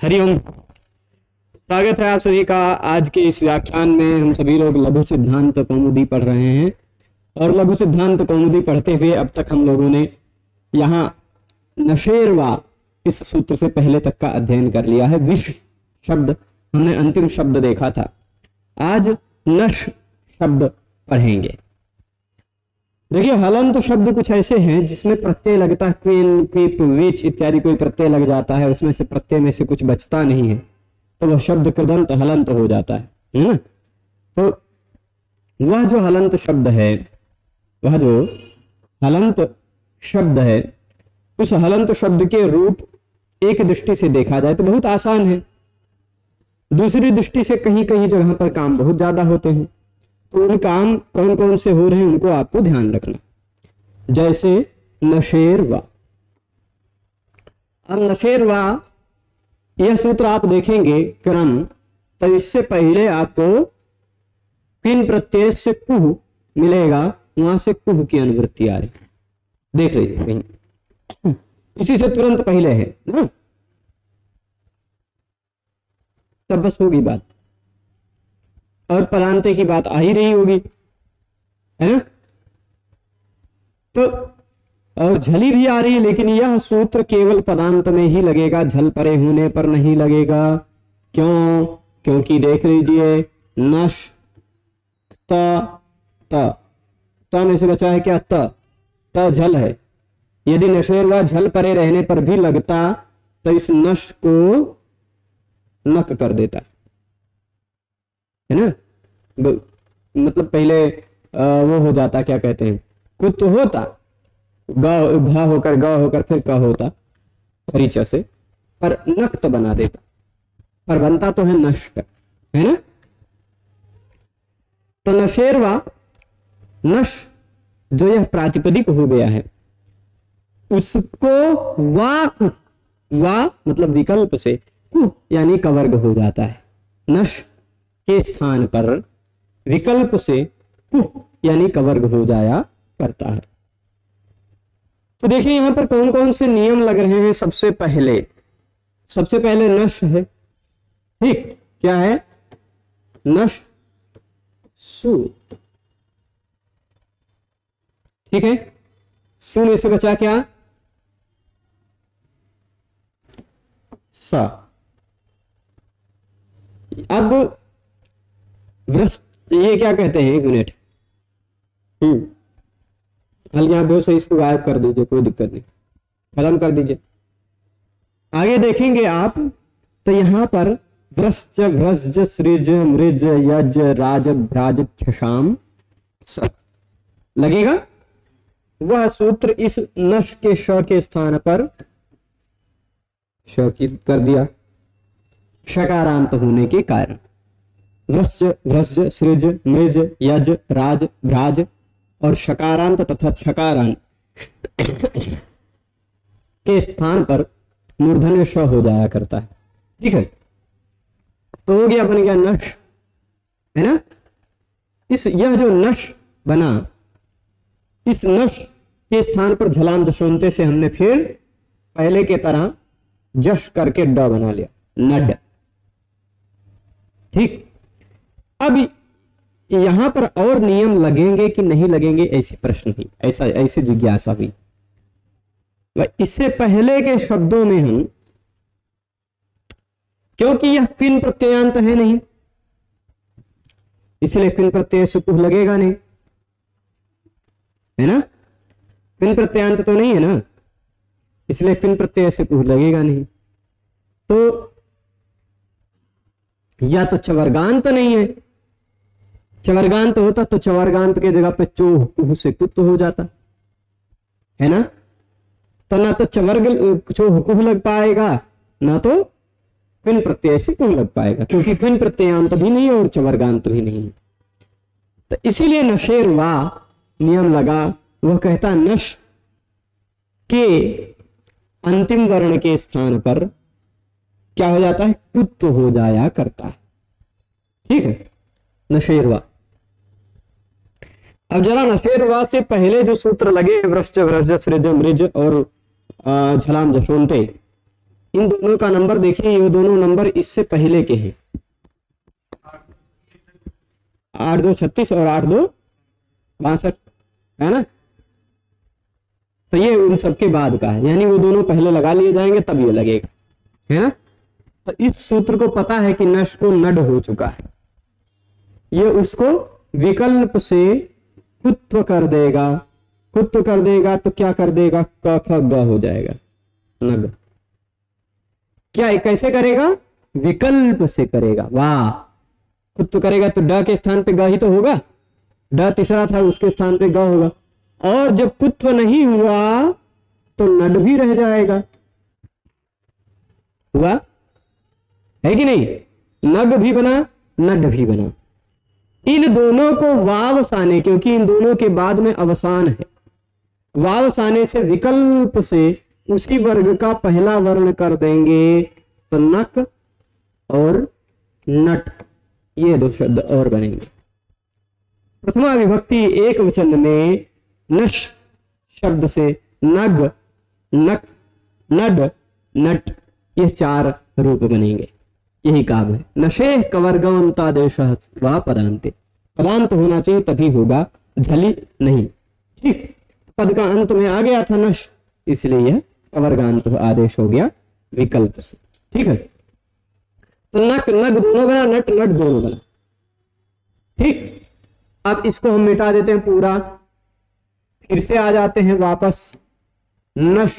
हरिओम। स्वागत है आप सभी का। आज के इस व्याख्यान में हम सभी लोग लघु सिद्धांत कौमुदी पढ़ रहे हैं और लघु सिद्धांत कौमुदी पढ़ते हुए अब तक हम लोगों ने यहाँ नशेरवा इस सूत्र से पहले तक का अध्ययन कर लिया है। विष शब्द हमने अंतिम शब्द देखा था। आज नश शब्द पढ़ेंगे। देखिए, हलंत शब्द कुछ ऐसे हैं जिसमें प्रत्यय लगता है, क्विन, क्विप, विच इत्यादि कोई प्रत्यय लग जाता है, उसमें से प्रत्यय में से कुछ बचता नहीं है तो वह शब्द कृदंत हलंत हो जाता है ना। तो वह जो हलंत शब्द है, वह जो हलंत शब्द है, उस हलंत शब्द के रूप एक दृष्टि से देखा जाए तो बहुत आसान है, दूसरी दृष्टि से कहीं कहीं जगह पर काम बहुत ज्यादा होते हैं। तो उन काम कौन कौन से हो रहे हैं उनको आपको ध्यान रखना। जैसे नशेरवा। अब नशेरवा यह सूत्र आप देखेंगे क्रम, तो इससे पहले आपको किन प्रत्यय से कुह मिलेगा, वहां से कुह की अनुवृत्ति आ रही, देख लीजिए कहीं, इसी से तुरंत पहले है ना, तब बस होगी बात। और पदांते की बात आ ही रही होगी, है ना। तो और झली भी आ रही है, लेकिन यह सूत्र केवल पदांत में ही लगेगा, झल परे होने पर नहीं लगेगा। क्यों? क्योंकि देख लीजिए, नश त में से बचा है क्या? त झल है। यदि नशेरवा झल परे रहने पर भी लगता तो इस नश को नक कर देता है ना। मतलब पहले वो हो जाता, क्या कहते हैं, कुछ तो होता, घा होकर ग होकर फिर क होता परिचय से, पर नक तो बना देता, पर बनता तो है नष्ट, है ना। तो नशेरवा, नश जो यह प्रातिपदिक हो गया है, उसको वा मतलब विकल्प से कुह यानी कवर्ग हो जाता है। नश के स्थान पर विकल्प से कुह यानी कवर्ग हो जाया करता है। तो देखिए यहां पर कौन कौन से नियम लग रहे हैं। सबसे पहले नश है, ठीक, क्या है? नश सु, ठीक है। सु में से बचा क्या? सा। अब ये क्या कहते हैं, एक मिनट, हल्के आप से इसको गायब कर दीजिए, कोई दिक्कत नहीं, खत्म कर दीजिए। आगे देखेंगे आप तो यहां पर व्रश्च, व्रज, सृज, मृज, यज, राज, भ्राज, क्षशाम स लगेगा। वह सूत्र इस नश के श के स्थान पर श कर दिया, शकारांत होने के कारण। व्रश्च, व्रज, सृज, मृज, यज, राज, भ्राज और शकारांत तथा छकारांत के स्थान पर मूर्धन्य श हो जाया करता है, ठीक है। तो हो गया, बन गया नश, है ना। यह जो नश बना, इस नश के स्थान पर झलाम जशोंते से हमने फिर पहले के तरह जश करके ड बना लिया, नड, ठीक। अब यहां पर और नियम लगेंगे कि नहीं लगेंगे, ऐसी प्रश्न ही, ऐसी जिज्ञासा भी। इससे पहले के शब्दों में हम, क्योंकि यह क्विन प्रत्ययांत है नहीं, इसलिए क्विन प्रत्यय से कुह लगेगा नहीं, है ना। क्विन प्रत्ययांत तो नहीं है ना, इसलिए क्विन प्रत्यय से कुह लगेगा नहीं। तो या तो चवर्गांत नहीं है, चवर्गांत होता तो चवर्गांत के जगह पे चोह कुह से कुत हो जाता, है ना। तो ना तो चवर्ग चोह कुह लग पाएगा, ना तो क्विन प्रत्यय से कुह लग पाएगा, क्योंकि क्विन प्रत्ययांत भी नहीं है और चवर्गांत भी नहीं है। तो इसीलिए नशेरवा नियम लगा। वह कहता नश के अंतिम वर्ण के स्थान पर क्या हो जाता है? कुत हो जाया करता है, ठीक है। नशेरवा। अब जरा नशेरवा से पहले जो सूत्र लगे, व्रश्च, व्रज, सृज, मृज और झलाम जशोंते, इन दोनों का नंबर देखिए, ये दोनों नंबर इससे पहले के हैं, 8 2 36 और 8 2 62, है ना। तो ये उन सबके बाद का है, यानी वो दोनों पहले लगा लिए जाएंगे तब ये लगेगा, है ना। तो इस सूत्र को पता है कि नश को नड हो चुका है, ये उसको विकल्प से कुत्व कर देगा। कुत्व कर देगा तो क्या कर देगा, क ख ग हो जाएगा, नग। क्या कैसे करेगा, विकल्प से करेगा। वाह, कुत्व करेगा तो ड के स्थान पे ग ही तो होगा, ड तीसरा था उसके स्थान पे ग होगा, और जब कुत्व नहीं हुआ तो नड भी रह जाएगा। हुआ है कि नहीं, नग भी बना नड भी बना। इन दोनों को वावसाने, क्योंकि इन दोनों के बाद में अवसान है, वावसाने से विकल्प से उसी वर्ग का पहला वर्ण कर देंगे, तो नक और नट, ये दो शब्द और बनेंगे। प्रथमा विभक्ति एक वचन में नश शब्द से नग, नक, नड, नट, ये 4 रूप बनेंगे। यही काम है। नशे कवर्गवंतादेश व पदांते, पदांत होना चाहिए तभी होगा, झली नहीं। ठीक, पद का अंत में आ गया था नश, इसलिए यह कवर्गांत आदेश हो गया विकल्प से। ठीक है, तो नक नग दोनों बना, नट नट दोनों बना। ठीक, अब इसको हम मिटा देते हैं पूरा, फिर से आ जाते हैं वापस। नश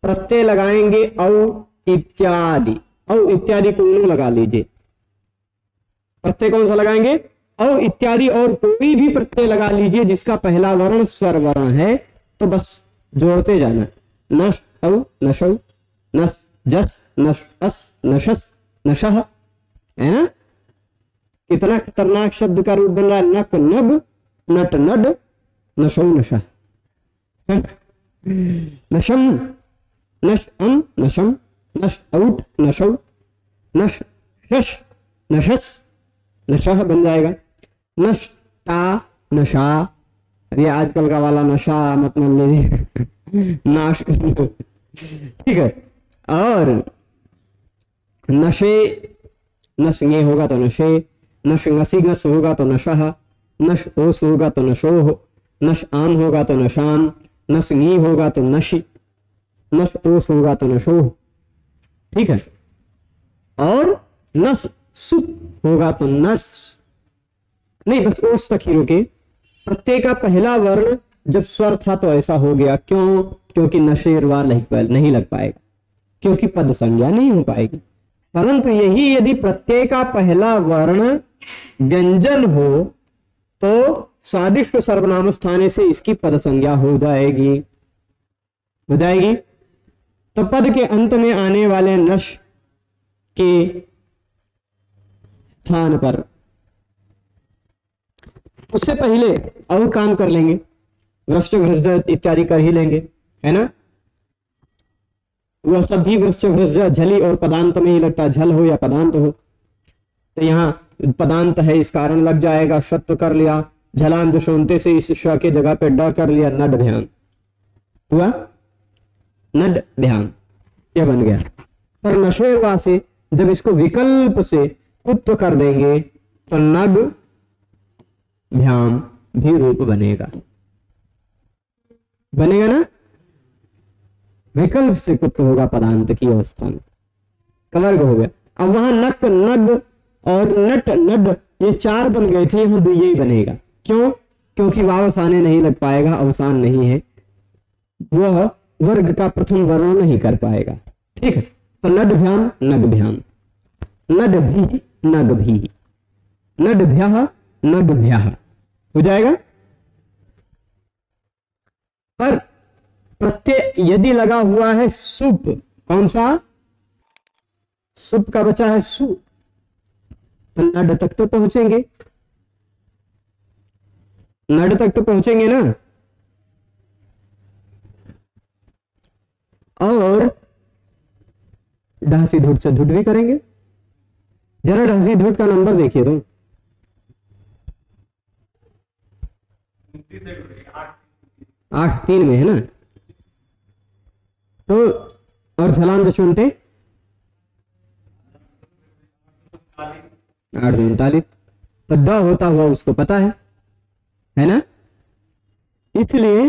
प्रत्यय लगाएंगे औ इत्यादि, औ इत्यादि को लगा लीजिए। प्रत्यय कौन सा लगाएंगे, औ इत्यादि, और कोई भी प्रत्यय लगा लीजिए जिसका पहला वर्ण स्वर वर्ण है, तो बस जोड़ते जाना। नश औ नशौ, नस जस, नश अस, नशस, नशह, है ना। कितना खतरनाक शब्द का रूप बन रहा है, नक नग, नट नड, नशौ नशह, नशम नश अम नशम, नश औट नशौ, नश शश नशस, नशह बन जाएगा। नशा नशा, ये आजकल का वाला नशा मत मान लीजिए, नाश करना। ठीक है, और नशे, नश ये होगा तो नशे, नश नसी नस होगा तो नशह, नश ओस होगा तो नशोह, नश आम होगा तो नशाम, नस नी होगा तो नशी, नस ओस होगा तो नशोह। ठीक है, और नस सुप होगा तो नस, नहीं बस ओस तक ही रुके। प्रत्यय का पहला वर्ण जब स्वर था तो ऐसा हो गया, क्यों, क्योंकि नशेरवा नहीं लग पाएगा, क्योंकि पद संज्ञा नहीं हो पाएगी। परंतु यही यदि प्रत्यय का पहला वर्ण व्यंजन हो तो स्वादिष्ट सर्वनाम स्थाने से इसकी पद संज्ञा हो जाएगी, हो जाएगी। तो पद के अंत में आने वाले नश के स्थान पर, उससे पहले और काम कर लेंगे, वृश्च भ्रज इत्यादि कर ही लेंगे, है ना। वह सब भी वृश्च भ्रज झली और पदांत में ही लगता है, झल हो या पदांत हो। तो यहाँ पदांत है इस कारण लग जाएगा, शत्व कर लिया, झलाम दशोंते से इस श के जगह पे ड कर लिया, नड ध्यान हुआ, नड ध्यान, यह बन गया। पर नशेवा से जब इसको विकल्प से कुत्व कर देंगे तो नग ध्यान भी रूप बनेगा, बनेगा ना। विकल्प से कुत्व होगा पदांत की अवस्था में, कवर्ग हो गया। अब वहां नक नग और नट नड ये 4 बन गए थे, यहां 2 ही बनेगा। क्यों, क्योंकि वावसाने नहीं लग पाएगा, अवसान नहीं है, वह वर्ग का प्रथम वर्ण नहीं कर पाएगा। ठीक है, तो नड भ्याम नग भ्याम, नड भी नग भी, नड भ्यः नग भ्यः हो जाएगा। पर प्रत्यय यदि लगा हुआ है सुप, कौन सा, सुप का बचा है सु, तो नड तक तो पहुंचेंगे, नड तक तो पहुंचेंगे ना। और ढासी धुट से धुट भी करेंगे। जरा ढासी धुट का नंबर देखिए तो 8 3 में है ना। तो और झलाम दशवंते 8 तो ड होता हुआ उसको पता है ना, इसलिए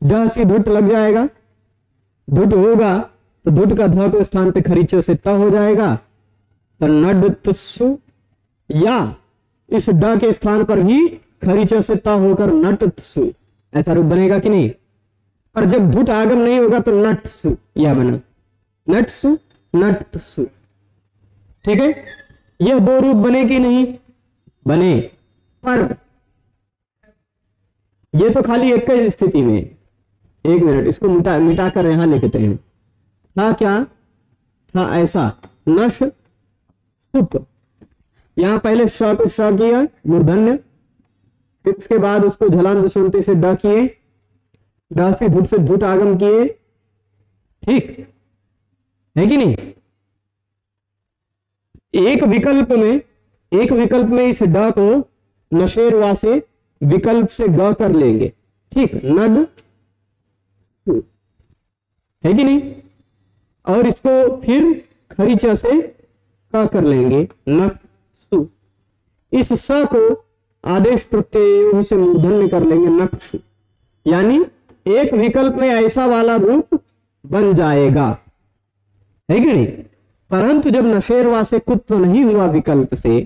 ड से धुट लग जाएगा, धुट होगा तो धुट का ध के स्थान पे खरीचो से त हो जाएगा, तो नड तुस्सु, या इस ड के स्थान पर ही खरीचो से त होकर नट तुस्सु, ऐसा रूप बनेगा कि नहीं। और जब धुट आगम नहीं होगा तो नटसु, यह बना नटसु नटसु, ठीक है। यह दो रूप बने कि नहीं बने, पर यह तो खाली एक ही स्थिति में, एक मिनट इसको मिटा कर यहां लिखते हैं। था क्या था, ऐसा नश सुत, यहां पहले श को श किया मूर्धन्य, फिर उसके बाद उसको झलाम दशवंती से ड किए, ड से धुट आगम किए, ठीक है कि नहीं। एक विकल्प में इस ड को नशेर वा से विकल्प से ग कर लेंगे, ठीक, नड है कि नहीं, और इसको फिर खरीचा से क कर लेंगे नक्सु, इस स को आदेश प्रत्यय से मूर्धन्य कर लेंगे नक्षु, यानी एक विकल्प में ऐसा वाला रूप बन जाएगा, है कि नहीं। परंतु जब नशेरवा से कुत्व नहीं हुआ विकल्प से,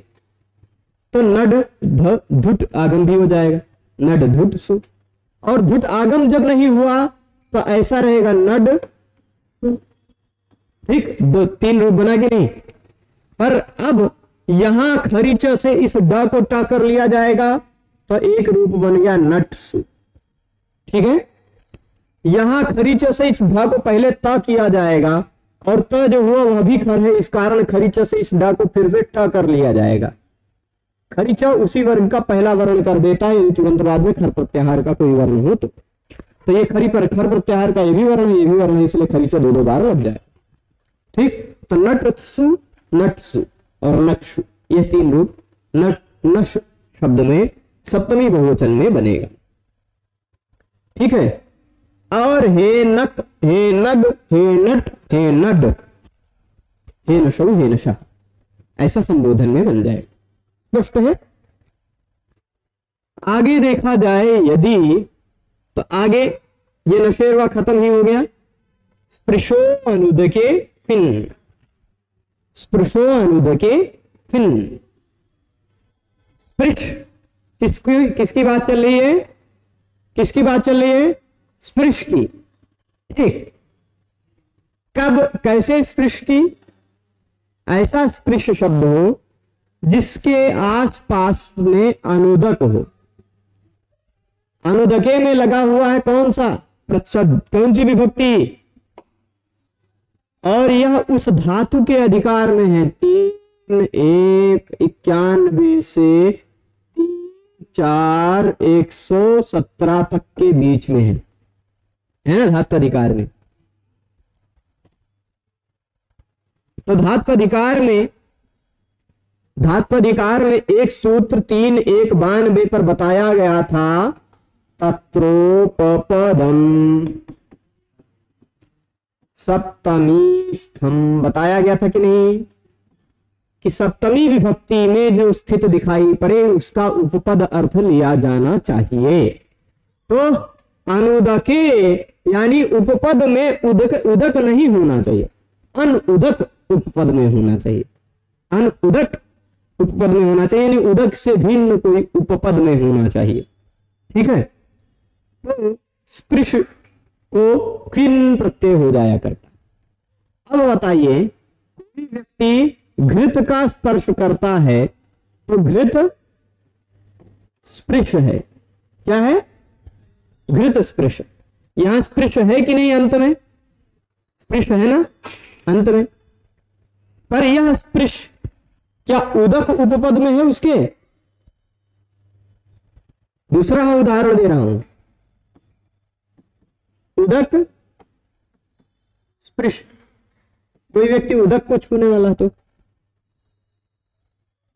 तो नड धुट आगम भी हो जाएगा, नड धुट सु, और धुट आगम जब नहीं हुआ तो ऐसा रहेगा नड सु, ठीक, दो तीन रूप बना कि नहीं। पर अब यहां खरीच से इस ड को ट कर लिया जाएगा तो एक रूप बन गया नट सु, ठीक है। यहां खरीच से इस ध को पहले त किया जाएगा, और त जो हुआ वह भी खर है, इस कारण खरीचा से इस ड को फिर से ट कर लिया जाएगा। खरीचा उसी वर्ग का पहला वर्ण कर देता है, यदि तुरंत बाद में खर प्रत्याहार का कोई वर्ण हो तो ये खरी पर खर प्रत्याहार का ये भी वर्ण है, ये भी वर्ण है, इसलिए खरीचा दो बार लग जाए, ठीक। तो नटसु नटसु और नक्षु, ये तीन रूप नट नश शब्द में सप्तमी बहुवचन में बनेगा, ठीक है। और हे नक, हे नग, हे नट, हे नड, हे नशो, हे नशा, ऐसा संबोधन में बन जाएगा, स्पष्ट है। आगे देखा जाए यदि, तो आगे ये नशेरवा खत्म ही हो गया, स्पृशो अनुदके फिन, स्पृशो अनुदके फिन, स्पृश किसकी बात चल रही है, किसकी बात चल रही है, स्पृश की, ठीक। कब कैसे स्पृश की, ऐसा स्पृश शब्द हो जिसके आसपास में अनुदक हो, अनुदके में लगा हुआ है कौन सा प्रच्छद, कौन सी विभक्ति, और यह उस धातु के अधिकार में है, 3 1 91 से 3 4 117 तक के बीच में है ना धातु अधिकार में। तो धातु अधिकार में एक सूत्र 3 1 92 पर बताया गया था, तत्रोपपदम सप्तमी स्थम, बताया गया था कि नहीं, कि सप्तमी विभक्ति में जो स्थित दिखाई पड़े उसका उपपद अर्थ लिया जाना चाहिए। तो अनुदके यानी उपपद में उदक नहीं होना चाहिए, अनुदक उपपद में होना चाहिए, अनुदक उपपद में होना चाहिए, यानी उदक से भिन्न कोई उपपद में होना चाहिए, ठीक है। तो स्पृश को खिन प्रत्यय हो जाया करता। अब बताइए, कोई व्यक्ति घृत का स्पर्श करता है तो घृत स्पृश है, क्या है, घृत स्पृश। यहां स्पृश है कि नहीं, अंत में स्पृश है ना अंत में, पर यह स्पृश क्या उदक उपपद में है उसके। दूसरा मैं उदाहरण दे रहा हूं, उदक स्पृश, कोई व्यक्ति उदक को छूने वाला तो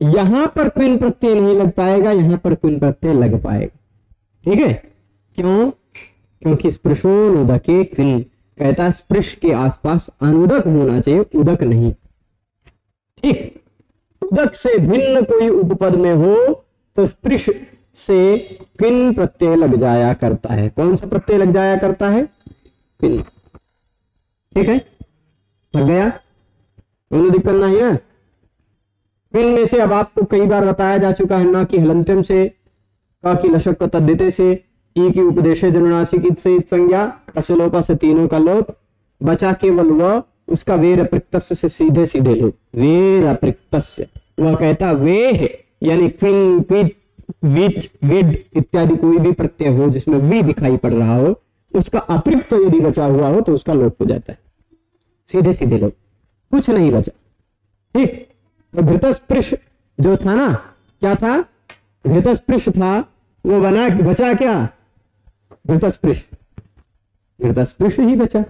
यहां पर क्विन प्रत्यय नहीं लग पाएगा, यहां पर क्विन प्रत्यय लग पाएगा, ठीक है। क्यों, क्योंकि स्पृशोन उदके क्विन, कहता है स्पृश के आसपास अनुदक होना चाहिए, उदक नहीं। ठीक, उदक से भिन्न कोई उपपद में हो तो स्पृश से किन प्रत्यय लग जाया करता है। कौन सा प्रत्यय लग जाया करता है? किन। ठीक है, लग गया, दोनों दिक्कत नहीं है। किन में से अब आपको कई बार बताया जा चुका है ना कि हलंत्यम से, का की लशक को तद्धिते से, ई की उपदेश जनुनासी की से संज्ञा, असलोपा से तीनों का लोप, बचा केवल वह, उसका वेर अप्रक्तस्य से सीधे सीधे लोप। वेर अप्रक्तस्य, वह कहता वे है, यानी क्विन, क्विट, विच, विड इत्यादि कोई भी प्रत्यय हो जिसमें वी दिखाई पड़ रहा हो, उसका अप्रक्त यदि बचा हुआ हो तो उसका लोप हो जाता है, सीधे सीधे लोप, कुछ नहीं बचा। ठीक, तो घृतस्पृश जो था ना, क्या था? घृतस्पृश था, वो बना, बचा क्या? घृतस्पृश, घृतस्पृश ही बचा।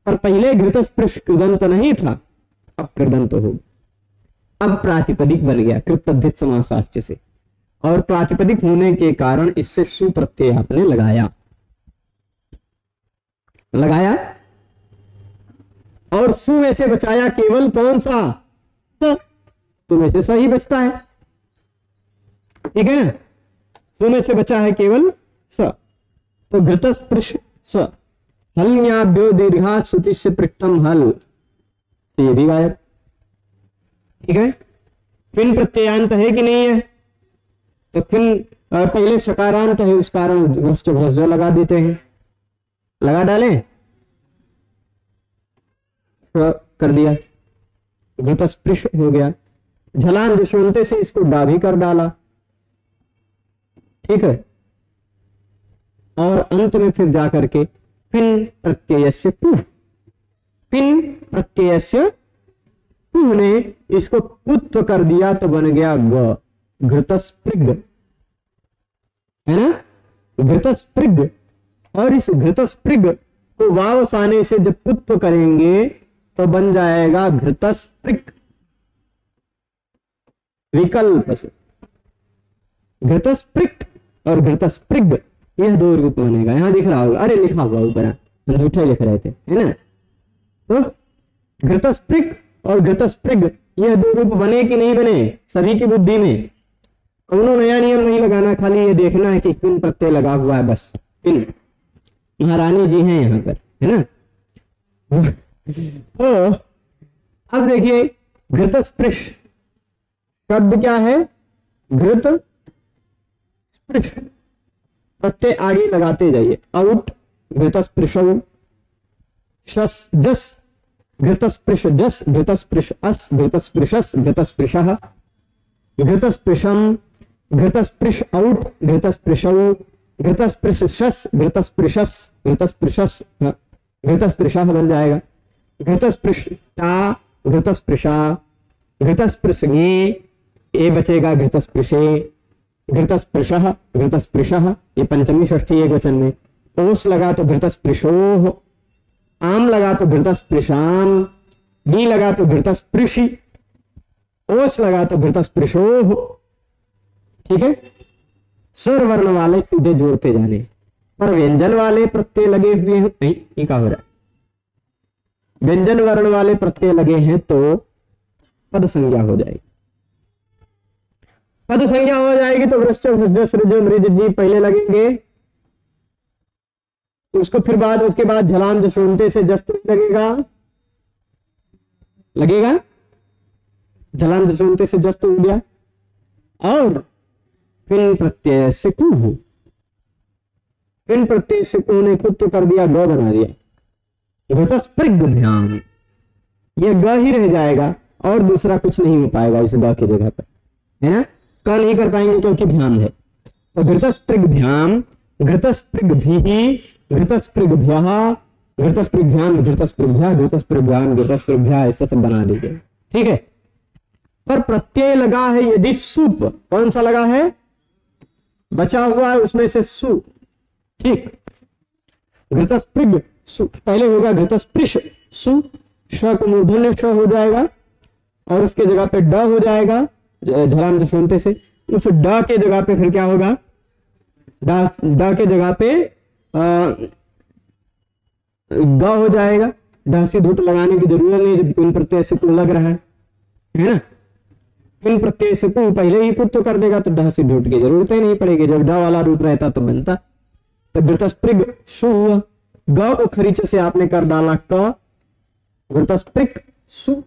पर पहले घृतस्पृश कृदंत नहीं था, अब कृदंत हो, अब प्रातिपदिक बन गया कृतद्धित समासाश्च से, और प्रातिपदिक होने के कारण इससे सु प्रत्यय आपने लगाया, लगाया, और सु में से बचाया केवल कौन सा? स। सु में से सही बचता है, ठीक है ना, सु में से बचा है केवल स। तो घृतस्पृश स, हल्याभ्यो दीर्घा श्रुति से पृष्ठम हल, तो ये भी गायब। ठीक है, फिन प्रत्ययांत है कि नहीं है? तो फिन पहले सकारांत है, उस कारण भ्रष्ट भ्रष्ट लगा देते हैं, लगा डालें, कर दिया, घृतस्पृश हो गया। झलान दुष्वंते से इसको डा भी कर डाला, ठीक है, और अंत में फिर जाकर के फिन प्रत्ययस्य पुह, फिन प्रत्ययस्य पुह ने इसको पुत्व कर दिया तो बन गया ग, घृतस्पृग, है ना, घृतस्पृग। और इस घृतस्पृग को वावस आने से जब पुत्व करेंगे तो बन जाएगा घृतस्पृग, विकल्प से। घृतस्पृग और घृतस्पृग यह दो रूप बनेगा, यहां दिख रहा होगा, अरे लिखा हुआ ऊपर, हम झूठे लिख रहे थे, है ना। तो घृतस्पृग और घृतस्पृग यह दो रूप बने कि नहीं बने सभी की बुद्धि में? कोनो नया नियम नहीं लगाना, खाली ये देखना है कि किन प्रत्यय लगा हुआ है, बस किन। महारानी जी हैं यहाँ पर, है ना। तो अब देखिए घृतस्पृश शब्द क्या है? घृत स्पृश, प्रत्यय आगे लगाते जाइए, आउट घृतस्पृश, शस जस घृतस्पृश जस, घृतस्पृश अस, घृतस्पृशस, घृतस्पृशः, घृतस्पृशम, घृतस्पृश आउट, घृतस्पृशौ, घृतस्पृशस, घृतस्पृशस, घृतस्पृशस, घृतस्पृशः बन जाएगा। घृतस्पृष्टा, घृतस्पृशा, घृतस्पृशे, ए बचेगा घृतस्पृशे, घृतस्पृशः, घृतस्पृशः, ये पंचमी षष्ठी एक वचन में। ओस लगा तो घृतस्पृशोः, आम लगा तो घृतस्पृशाम, डी लगा तो घृतस्पृशि, ओस लगा तो घृतस्पृशोः। ठीक है, स्वर वर्ण वाले सीधे जोड़ते जाने, पर व्यंजन वाले प्रत्यय लगे हुए हैं, नहीं ये क्या हो रहा है, व्यंजन वर्ण वाले प्रत्यय लगे हैं तो पद संज्ञा हो जाएगी। पद संज्ञा हो जाएगी तो वृश्च सृज मृज जी पहले लगेंगे, उसको फिर बाद, उसके बाद झलाम जसोनते से जस्तु लगेगा, लगेगा, झलाम जसोनते से जस्तु हो गया, और फिन प्रत्यय से कुहू, फिन प्रत्यय से कुहू ने कुत्व कर दिया, ग बना दिया, घृतस्पृग्भ्याम, ये ग ही रह जाएगा और दूसरा कुछ नहीं हो पाएगा इस ग की जगह पर, है ना। क नहीं कर पाएंगे क्योंकि भ्याम है, तो घृतस्पृग्भ्याम, घृतस्पृग्भिः, घृतस्पृग्भ्यः, घृतस्पृग्भ्याम, घृतस्पृग्भ्यः, घृतस्पृग्भ्याम, घृतस्पृग्भ्यः, ऐसा सब बना दीजिए, ठीक है। पर प्रत्यय लगा है यदि सुप, कौन सा लगा है? बचा हुआ है उसमें से सु, ठीक, घृतस्पृग सु, पहले होगा घृतस्पृश सु, श को मूर्धन्य श हो जाएगा और उसके जगह पे ड हो जाएगा, झलाम जसवंते से, उस ड के जगह पे फिर क्या होगा? ड के जगह पे ग हो जाएगा, ढ से धुट लगाने की जरूरत नहीं जब पिन प्रत्यय से लग रहा है ना। पिन प्रत्यय से पहले ही कुछ तो कर देगा तो ढ से ढुट की जरूरत ही नहीं पड़ेगी। जब ढ वाला रूप रहता तो बनता। तो घृतस्पृग सु हुआ, ग को खरीच से आपने कर डाला क, घृतस्पृग सु।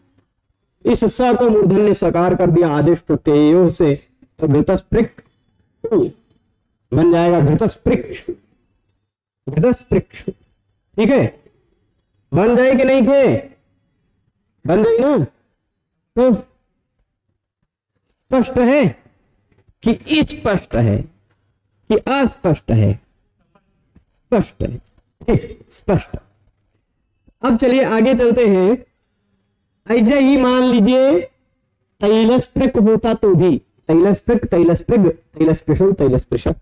इस स को मूर्धन्य सकार कर दिया आदेश प्रत्ययों से, तो घृतस्पृग बन जाएगा घृतस्पृक्षु, घृतस्पृक्षु। ठीक है, बन जाए कि नहीं थे, बन जाए ना। तो स्पष्ट है कि स्पष्ट है कि अस्पष्ट है, स्पष्ट है। ठीक, स्पष्ट। अब चलिए आगे चलते हैं। ऐसे ही मान लीजिए तैलस्पृक होता तो भी, तैलस्पृक, तैलस्पृग, तैलस्पृशो, तैलस्पृशक,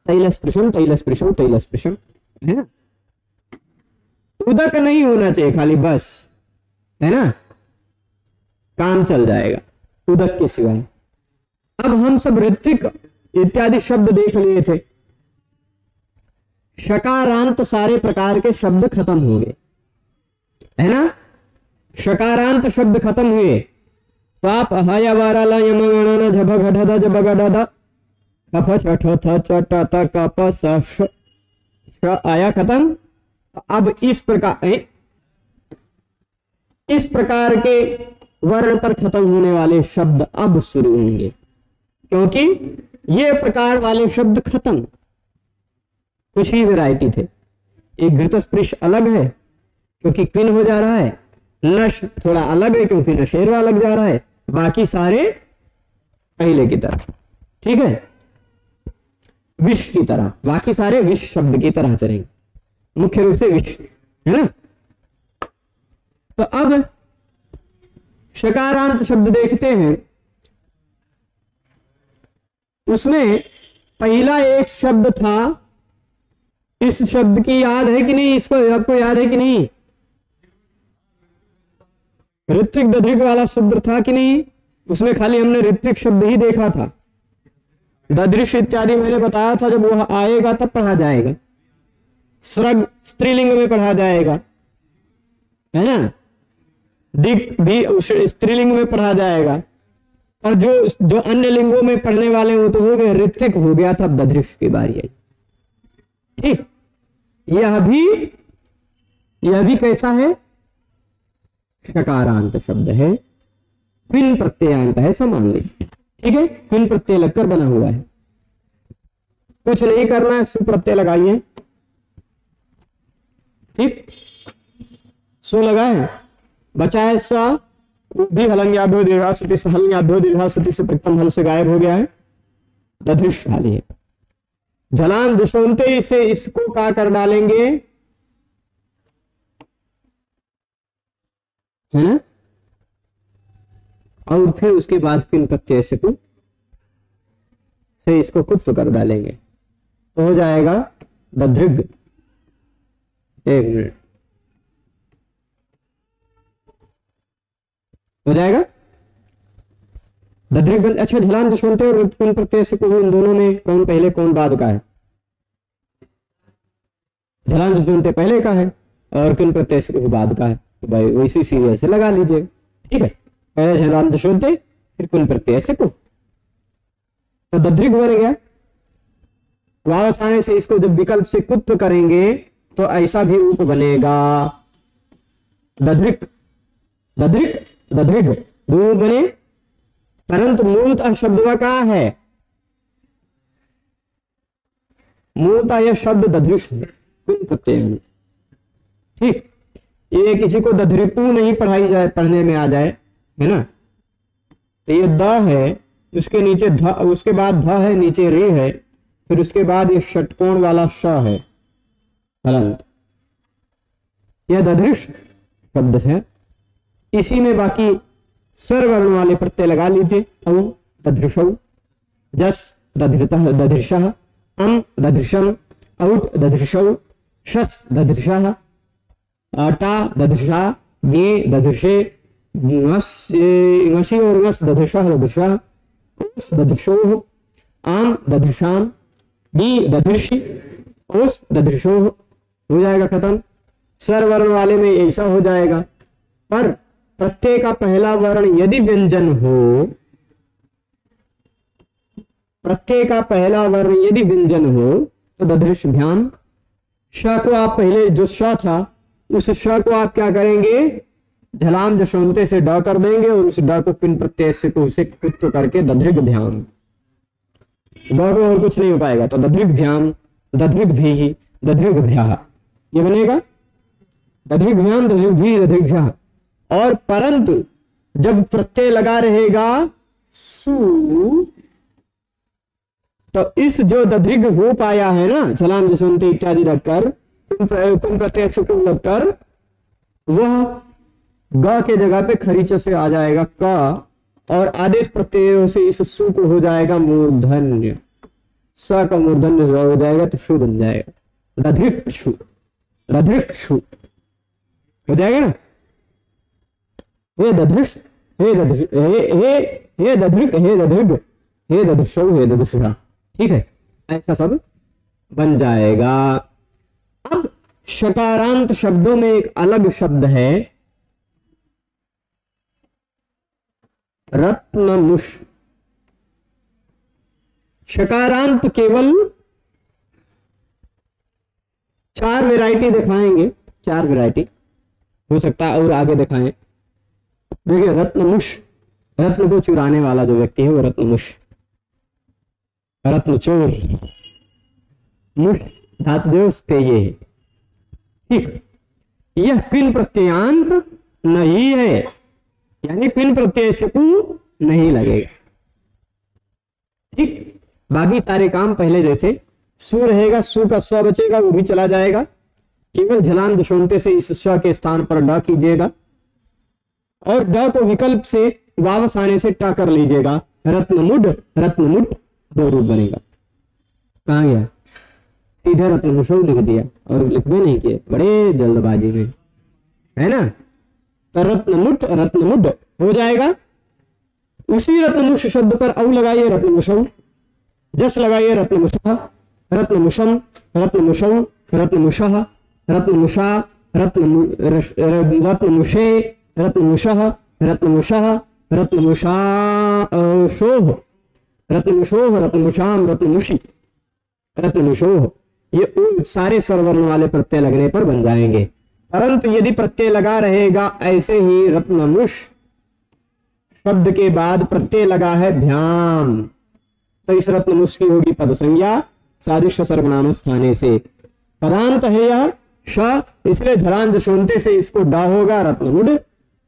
तैलस्पृशम, तैलस्पृशो, तैलस्पृशम, है ना। उदक नहीं होना चाहिए खाली, बस, है ना, काम चल जाएगा उदक के सिवाय। अब हम सब ऋत्विक इत्यादि शब्द देख लिए थे। शकारांत सारे प्रकार के शब्द खत्म हो गए, है ना। शकारांत शब्द खत्म हुए तो आप हया वारा ला यम गणना झभ घढ़ जब गढ़ कफ छठ थ चट त कप स आया खत्म। अब इस प्रकार के वर्ण पर खत्म होने वाले शब्द अब शुरू होंगे, क्योंकि ये प्रकार वाले शब्द खत्म। कुछ ही वैरायटी थे। एक घृतस्पृश अलग है क्योंकि क्विन हो जा रहा है, नश थोड़ा अलग है क्योंकि नशेरवा लग जा रहा है, बाकी सारे पहले की तरह। ठीक है, विष की तरह, बाकी सारे विष शब्द की तरह चलेंगे, मुख्य रूप से विष, है ना। तो अब शकारांत शब्द देखते हैं। उसमें पहला एक शब्द था, इस शब्द की याद है कि नहीं, इसको आपको याद है कि नहीं, ऋत्विक दधिक वाला शब्द था कि नहीं। उसमें खाली हमने ऋत्विक शब्द ही देखा था, ददृश इत्यादि मैंने बताया था, जब वह आएगा तब पढ़ा जाएगा। स्रग स्त्रीलिंग में पढ़ा जाएगा, है ना। दिक भी स्त्रीलिंग में पढ़ा जाएगा, और जो अन्य लिंगों में पढ़ने वाले वो तो हो गए, ऋत्विक हो गया था, ददृश की बारी आई। ठीक, यह भी कैसा है, शकारांत शब्द है, क्विन प्रत्ययांत है, समान लीजिए। ठीक है, क्विन प्रत्यय लगकर बना हुआ है, कुछ नहीं करना है, सुप्रत्यय लगाइए। ठीक, सु लगाए, बचा है सा, भी हलंग्याभ्यो दीर्घासुति से, हलंग्याभ्यो दीर्घासुति से प्रथम हल से गायब हो गया है, दधिश खाली है। झलान दुष्वंते से इसको क्या कर डालेंगे, है ना, और फिर उसके बाद किन प्रत्यय से इसको कुत्व कर डालेंगे तो हो जाएगा दधृग। एक मिनट, हो जाएगा दधृग। अच्छा, झलान दुष्वंते और किन प्रत्यय से इन दोनों में कौन पहले कौन बाद का है। झलान दुष्वंते पहले का है और किन प्रत्यय से बाद का है, तो भाई वैसी सीरियल से लगा लीजिए। ठीक है, पहले झलान दुष्वंते फिर कुन प्रत्यय से कुछ, तो दधृग बन गया। वापस आने से इसको जब विकल्प से कुत्व करेंगे तो ऐसा भी रूप बनेगा, दधृक, दधृक, दधृग, दो बने, परंतु मूलतः शब्द कहाँ है, मूलतः यह शब्द दधृष है, कुन प्रत्यय। ठीक, ये किसी को दधृपु नहीं पढ़ाई जाए, पढ़ने में आ जाए, है ना, तो ये द है, उसके नीचे ध, उसके बाद ध है, नीचे रे है, फिर उसके बाद ये षटकोण वाला श है, हलंत, यह दधृष शब्द है। इसी में बाकी स्वरवर्ण वाले प्रत्यय लगा लीजिए, औ दधृषौ, जस दधृतः दधृषः, अम दधृषम, औट दधृषौ, शस दधृषः, टा दधृषा, गे दधृषे, ngसी और ngस दधृषः दधृषः, उस दधृषोः, आम दधृषाम, बी दधृषि, ओस दधृषोः, हो जाएगा खत्म। स्वर वर्ण वाले में ऐसा हो जाएगा। पर प्रत्यय का पहला वर्ण यदि व्यंजन हो, प्रत्यय का पहला वर्ण यदि व्यंजन हो तो दधृष्भ्याम श को आप पहले जो श था उस श को आप क्या करेंगे, झलाम जशोंते से ड कर देंगे और उस ड को पिन प्रत्यय से को उसे कृत्व करके दधृग्भ्याम, ड को और कुछ नहीं हो पाएगा तो दधृग्भ्याम, दधृग्भी, दधृग्भ्यः ये बनेगा, दधृग्भ्याम, दधृग्भी, दधृग्भ्यः। और परंतु जब प्रत्यय लगा रहेगा सु, तो इस जो दधृग हो पाया है ना, झलाम जसवंती इत्यादि रखकर पिन प्रत्यय से कुल लगकर, वह ग के जगह पे खरीच से आ जाएगा क, और आदेश प्रत्ययों से इस सु को हो जाएगा मूर्धन्य, स का मूर्धन्य हो जाएगा तो शु बन जाएगा, दधृक्षु, दधृक्षु हो जाएगा ना। हे दधृष, हे दधृष, हे दधृक, हे दधृग, हे दधृषौ, हे दधृषा, ठीक है, ऐसा सब बन जाएगा। अब शकारांत शब्दों में एक अलग शब्द है रत्नमुष। शकारांत केवल 4 वैरायटी दिखाएंगे, 4 वैरायटी हो सकता है और आगे दिखाएं। देखिए रत्नमुष, रत्न को चुराने वाला जो व्यक्ति है वो रत्नमुष, रत्नचोर, मुष धातु जो उसके ये है, ठीक। यह पिन प्रत्ययांत नहीं है, यानी पिन प्रत्यय से कु नहीं लगेगा, ठीक। बाकी सारे काम पहले जैसे, सु रहेगा, सु का स बचेगा वो भी चला जाएगा, केवल झलाम दशोंते से इस स के स्थान पर ड कीजिएगा और ड को विकल्प से वापस आने से ट कर लीजिएगा, रत्नमुड, रत्नमुड 2 रूप बनेगा। कहाँ गया, सीधे रत्नमुषौ लिख दिया और लिख भी नहीं किए, बड़े जल्दबाजी में, है ना। तो रत्नमुट, रत्नमुड हो जाएगा। उसी रत्नमुष शब्द पर औ लगाइए, रत्नमुषौ, जस लगाइए रत्नमुषः, रत्नमुषम, रत्नमुषौ, रत्नमुषः, रत्नमुषा, रत्नमुषे, रत्नमुषः, रत्नमुषः, रत्नमुषाशोः, रत्नमुषोः, रत्नमुषाम, रत्नमुषि, रत्नमुषोः, ये सारे स्वरवर्ण वाले प्रत्यय लगने पर बन जाएंगे। परंतु यदि प्रत्यय लगा रहेगा ऐसे ही रत्नमुष शब्द के बाद प्रत्यय लगा है भ्याम, तो इस रत्नमुष की होगी पद संज्ञा सादृश्य सर्वनाम स्थाने से। पदांत है यह श, इसलिए झलाम जशोंते से इसको ड होगा, रत्नमुड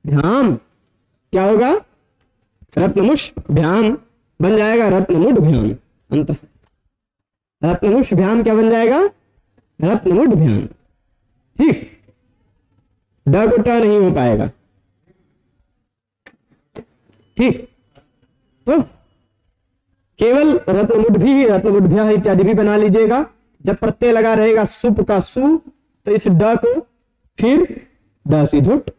भ्याम, क्या होगा, रत्नमुष भ्याम बन जाएगा, रत्नमुड भ्याम, अंत रत्नमुष भ्याम क्या बन जाएगा, रत्नमुड भ्याम, ठीक। ड को ट नहीं हो पाएगा, ठीक। तो केवल रत्नमुड भी, रत्नमुडभ्यः इत्यादि भी बना लीजिएगा। जब प्रत्यय लगा रहेगा सुप का सु, तो इस ड को फिर ड सीधुट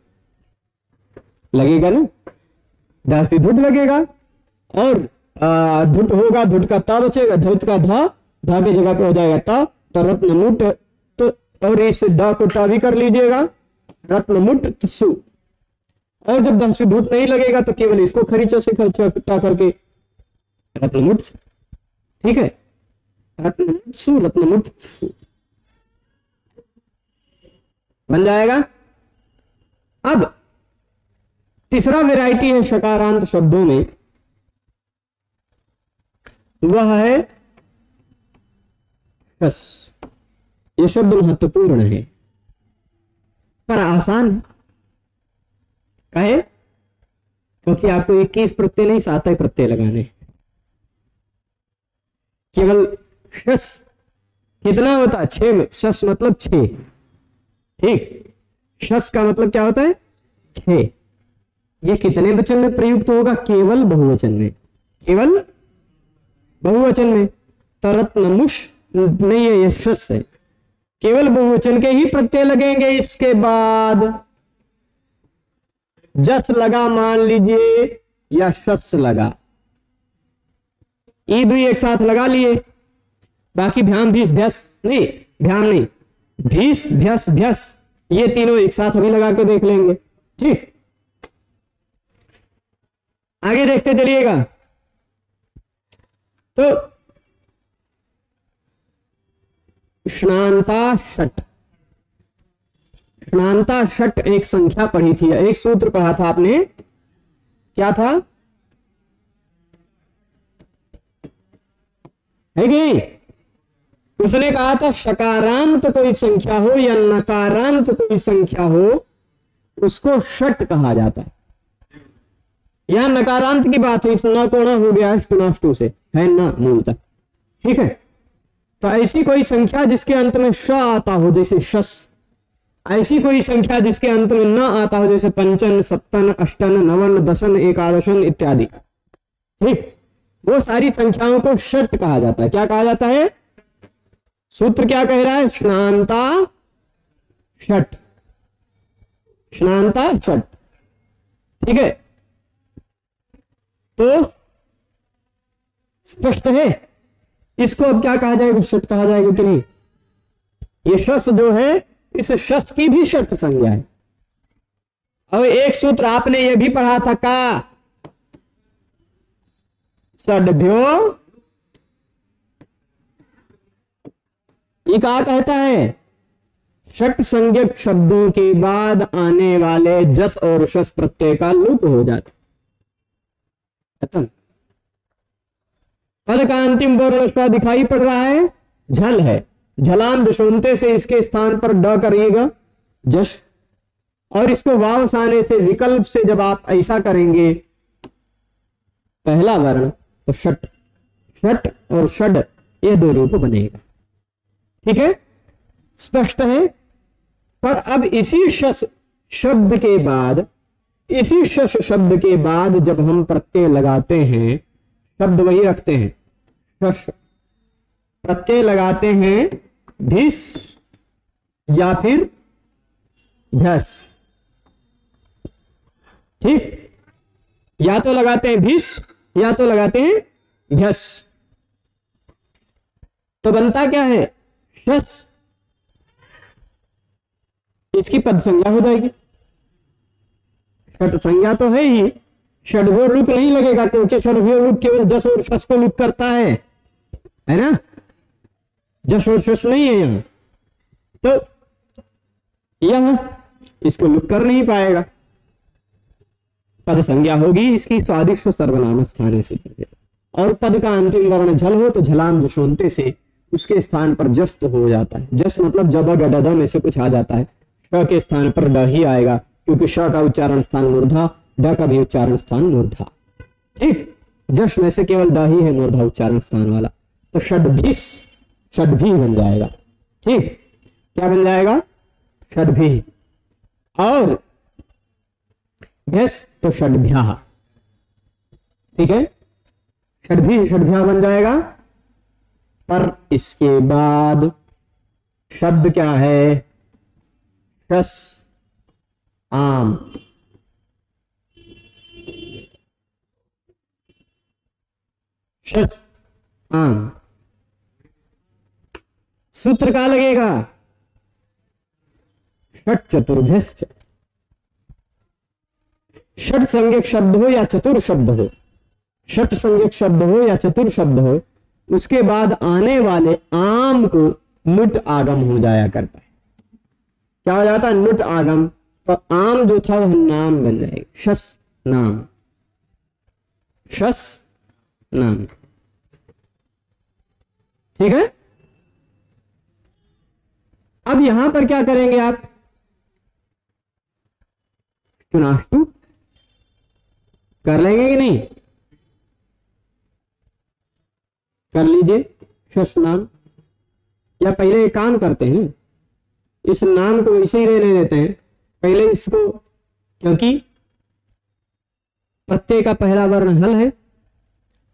लगेगा ना, ड सीधुट लगेगा, और धुट होगा, धुट का ता बचेगा, धुट का धा, धा की जगह पे हो जाएगा ता, तो रत्नमुट, तो और इस ड को टा भी कर लीजिएगा, रत्नमुट सु। और जब ध सीधुट नहीं लगेगा तो केवल इसको खरीचा से टा करके रत्नमुट, ठीक है, रत्नमुट सु, रत्नमुट सु बन जाएगा। अब तीसरा वैरायटी है शकारांत शब्दों में, वह है शस। ये शब्द महत्वपूर्ण है पर आसान है, कहे क्योंकि आपको 21 प्रत्यय नहीं 7 प्रत्यय लगाने, केवल शस कितना होता है, 6 में, शस मतलब 6, ठीक। शस का मतलब क्या होता है, 6। ये कितने वचन में प्रयुक्त होगा, केवल बहुवचन में, केवल बहुवचन में। तो रत्नमुष नहीं है, ये शस है, केवल बहुवचन के ही प्रत्यय लगेंगे। इसके बाद जस लगा मान लीजिए या शस लगा, ई दुई एक साथ लगा लिए, बाकी भ्याम भीस भ्यस नहीं, भ्याम नहीं, भीस भ्यस भ्यस ये तीनों एक साथ अभी लगा के देख लेंगे। ठीक, आगे देखते चलिएगा। तो श्नांता षट, श्नांता षट एक संख्या पढ़ी थी, एक सूत्र पढ़ा था आपने, क्या था? है कि उसने कहा था शकारांत कोई संख्या हो या नकारांत कोई संख्या हो उसको षट कहा जाता है। यहां नकारांत की बात है, इस न को न हो गया स्टुनाष्टु से, है न मूलतः। ठीक है, तो ऐसी कोई संख्या जिसके अंत में श आता हो, जैसे शस, ऐसी कोई संख्या जिसके अंत में न आता हो, जैसे पंचन, सप्तन, अष्टन, नवन, दशन, एकादशन इत्यादि। ठीक, वो सारी संख्याओं को षट कहा जाता है। क्या कहा जाता है? सूत्र क्या कह रहा है? श्नांता षट, श्नांता षट। ठीक है, तो स्पष्ट है। इसको अब क्या कहा जाएगा? षट कहा जाएगा कि नहीं? ये शस जो है, इस शस की भी षट संज्ञा है। और एक सूत्र आपने ये भी पढ़ा था, का षड्भ्यो, ये क्या कहता है? षट संज्ञक शब्दों के बाद आने वाले जस और शस प्रत्यय का लुप हो जाता। खत्म। पद का अंतिम वर्ण स्व दिखाई पड़ रहा है, झल है, झलाम दशोंते से इसके स्थान पर ड करिएगा जश, और इसको वाव साने से विकल्प से जब आप ऐसा करेंगे पहला वर्ण, तो षट, षट और षड ये दो रूप बनेगा। ठीक है, स्पष्ट है। पर अब इसी शस शब्द के बाद, इसी शस शब्द के बाद जब हम प्रत्यय लगाते हैं, शब्द वही रखते हैं, शस प्रत्यय लगाते हैं भिस या फिर भस। ठीक, या तो लगाते हैं भिस या तो लगाते हैं भस। तो बनता क्या है? शस, इसकी पद संज्ञा हो जाएगी। षट संज्ञा तो है ही, षड्भ्यो लुक नहीं लगेगा, क्योंकि षड्भ्यो लुक केवल जस और शस को लुक करता है ना? जस और शस नहीं है यहां, तो यह इसको लुक कर नहीं पाएगा। पद संज्ञा होगी इसकी स्वादिष्ट सर्वनाम स्थान से, और पद का अंतिम वर्ण झल हो तो झलाम जशोंते से उसके स्थान पर जस्त हो जाता है। जस मतलब जब गडद में से कुछ आ जाता है, श के स्थान पर ड ही आएगा, क्योंकि श का उच्चारण स्थान मूर्धा, ड का भी उच्चारण स्थान मूर्धा। ठीक, जश में से केवल ड ही है मूर्धा उच्चारण स्थान वाला, तो षड्भिस, षड्भी बन जाएगा। ठीक, क्या बन जाएगा? षड्भी। और भस तो षड्भ्या। ठीक है, षड्भी षड्भ्या बन जाएगा। पर इसके बाद शब्द क्या है? शस आम। शस आम, सूत्र का लगेगा षट चतुर्भ्यश्च। षट संज्ञक शब्द हो या चतुर शब्द हो, षट संज्ञक शब्द हो या चतुर शब्द हो, उसके बाद आने वाले आम को नुट आगम हो जाया करता है। क्या हो जाता है? नुट आगम। तो आम जो था वह नाम बन जाएगा, शस नाम, शस नाम। ठीक है, अब यहां पर क्या करेंगे आप? चुनाष्टु कर लेंगे कि नहीं? कर लीजिए शस नाम। या पहले एक काम करते हैं, इस नाम को ऐसे ही रहने देते हैं, पहले इसको, क्योंकि प्रत्यय का पहला वर्ण हल है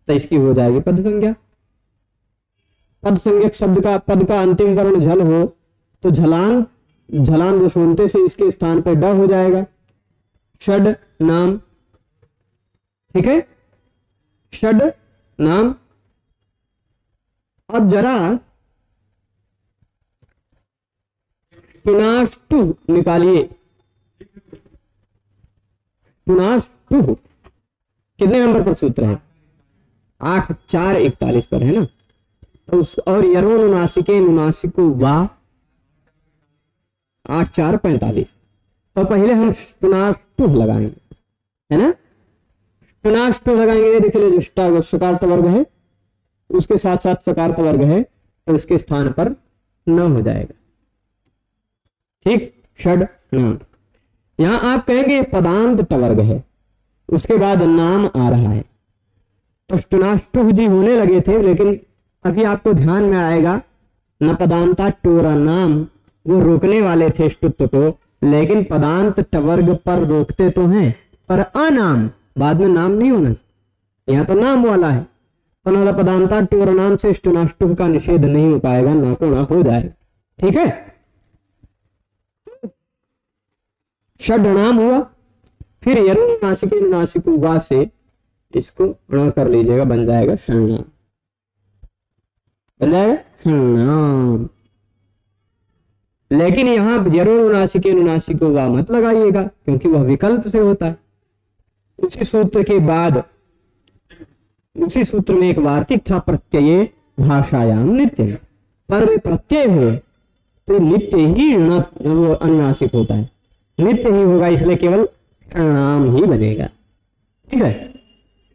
तो इसकी हो जाएगी पद संज्ञा। पद संज्ञक शब्द का पद का अंतिम वर्ण झल हो तो झलान, झलान जो सुनते से इसके स्थान पर ड हो जाएगा, षड नाम। ठीक है, षड नाम। अब जरा टुनाष्टु निकालिए। टुनाष्टु कितने नंबर पर सूत्र है? 8, 4, 41 पर है ना। तो उस और यरो नुनासिके नुनासिको वा 8, 4, 45। तो पहले हम टुनाष्टु लगाएंगे, है ना। टुनाष्टु लगाएंगे, ये देख लीजिए जो सकार वर्ग है उसके साथ साथ सकार वर्ग है, तो उसके स्थान पर न हो जाएगा। ठीक, षड नाम। यहां आप कहेंगे पदांत टवर्ग है, उसके बाद नाम आ रहा है। तो टुनाष्टु जी होने लगे थे, लेकिन अभी आपको ध्यान में आएगा न पदांता टोरा नाम, वो रोकने वाले थे ष्टुत्व को, लेकिन पदांत टवर्ग पर रोकते तो हैं, पर अनाम, बाद में नाम नहीं होना चाहिए, यहाँ तो नाम वाला है। तो पदांता टोरा नाम से टुनाष्टु का निषेध नहीं हो पाएगा, ना को ना हो जाएगा। ठीक है, षड्णाम हुआ। फिर यरुनासिके नुनासिको वा से इसको ण कर लीजिएगा, बन जाएगा षण्णाम, बन जाएगा षण्णाम। लेकिन यहां यरुनासिके नुनासिको वा मत लगाइएगा, क्योंकि वह विकल्प से होता है। उसी सूत्र के बाद उसी सूत्र में एक वार्तिक था, प्रत्यय भाषायाम नित्य, पर में प्रत्यय हो तो नित्य ही वो अनुनासिक होता है, नित्य ही होगा, इसलिए केवल षण्णाम ही बनेगा। ठीक है,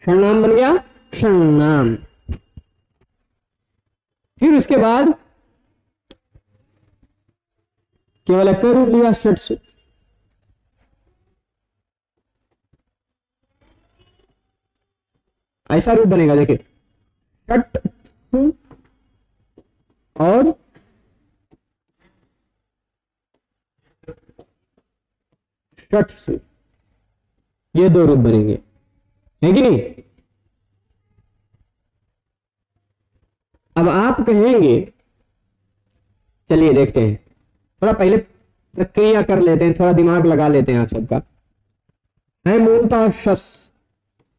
षण्णाम बन गया, षण्णाम। फिर उसके बाद केवल एक रूप लिया, षट्सु। ऐसा रूप बनेगा, देखिए षट्सु और षट्सु, ये दो रूप बनेंगे, है कि नहीं। अब आप कहेंगे, चलिए देखते हैं, थोड़ा पहले प्रक्रिया कर लेते हैं, थोड़ा दिमाग लगा लेते हैं आप सबका। है मूलतः शस,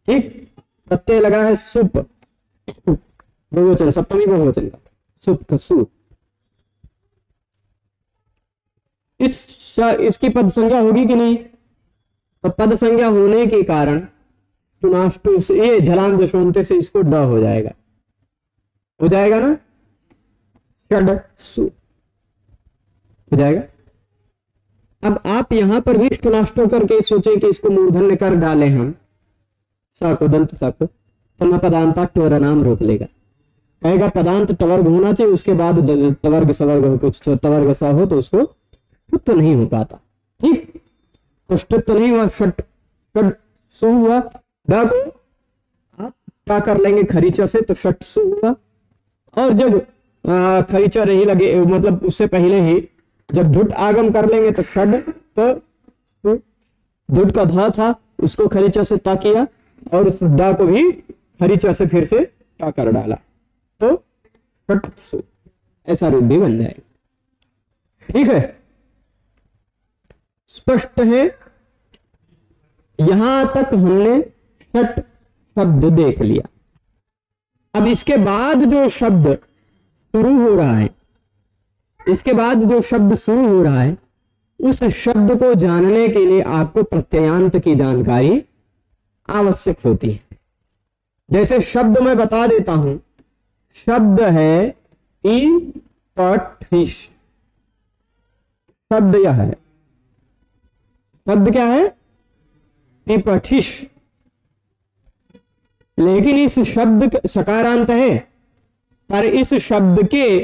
ठीक, प्रत्यय लगा है सुप, बहुवचन, सप्तमी बहुवचन का सुप, सु। इसकी पद संज्ञा होगी कि नहीं? तो पद संज्ञा होने के कारण टुनाष्टु से, ये झलाम जशोंते से इसको ड हो जाएगा, हो जाएगा ना, षड सु हो जाएगा। अब आप यहां पर भी टुनाष्टु करके सोचें कि इसको मूर्धन्य कर डालें हम, सा को दंत सा को, तो मैं पदांता टोरा नाम रोक लेगा, कहेगा पदांत टवर्ग होना चाहिए, उसके बाद तवर्ग सवर्ग हो, कुछ तवर्ग सा हो तो उसको ष्टुत्व नहीं हो पाता। ठीक, तो ष्टुत्व नहीं हुआ, षट षट सु हुआ। ड को आप क्या कर लेंगे खरीचा से, तो षट सु हुआ। और जब खरीचा नहीं लगे, मतलब उससे पहले ही जब धुट आगम कर लेंगे तो षड, तो धुट का धा था उसको खरीचा से ता किया, और उस डा को भी खरीचा से फिर से ता कर डाला, तो षट सु, ऐसा रूप भी बन जाएगा। ठीक है, स्पष्ट है। यहां तक हमने षट शब्द देख लिया। अब इसके बाद जो शब्द शुरू हो रहा है, इसके बाद जो शब्द शुरू हो रहा है, उस शब्द को जानने के लिए आपको प्रत्ययांत की जानकारी आवश्यक होती है। जैसे शब्द मैं बता देता हूं, शब्द है इपठिश, शब्द यह है, शब्द क्या है? इपठिश। लेकिन इस शब्द सकारांत है, पर इस शब्द के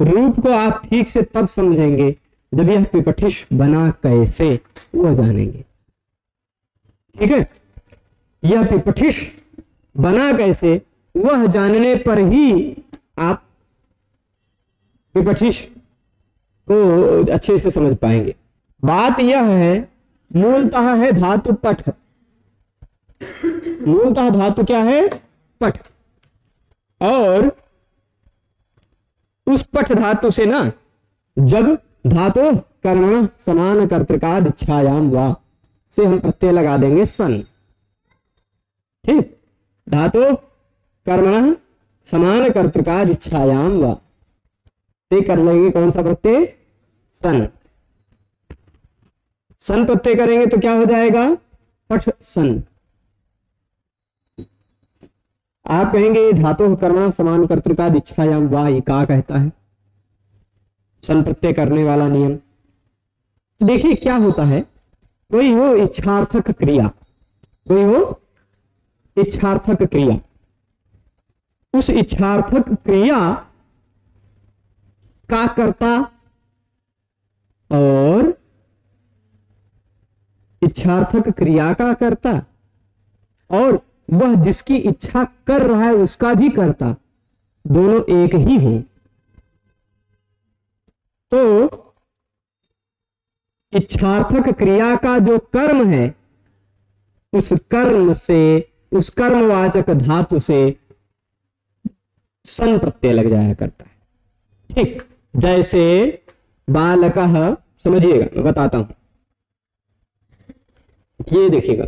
रूप को आप ठीक से तब समझेंगे जब यह पिपठिश बना कैसे, वह जानेंगे। ठीक है, यह पिपठिश बना कैसे, वह जानने पर ही आप पिपठिश को अच्छे से समझ पाएंगे। बात यह है, मूलतः है धातु पठ, मूलतः धातु क्या है? पठ। और उस पठ धातु से ना, जब धातु कर्मण समान कर्तृकाद इच्छायाम वा से हम प्रत्यय लगा देंगे सन। ठीक, धातु कर्मण समान कर्तृकाद इच्छायाम वा से कर लेंगे कौन सा प्रत्यय? सन। सन प्रत्यय करेंगे तो क्या हो जाएगा, पठ सन। आप कहेंगे धातु कर्मण समान कर्तृका इच्छायाम वा, ये का कहता है सन प्रत्यय करने वाला नियम। तो देखिए क्या होता है, कोई हो इच्छार्थक क्रिया, कोई हो इच्छार्थक क्रिया, उस इच्छार्थक क्रिया का कर्ता और इच्छार्थक क्रिया का कर्ता और वह जिसकी इच्छा कर रहा है उसका भी कर्ता, दोनों एक ही हो, तो इच्छार्थक क्रिया का जो कर्म है उस कर्म से, उस कर्मवाचक धातु से सन प्रत्यय लग जाया करता है। ठीक, जैसे बालकः, समझिएगा मैं बताता हूं, ये देखिएगा,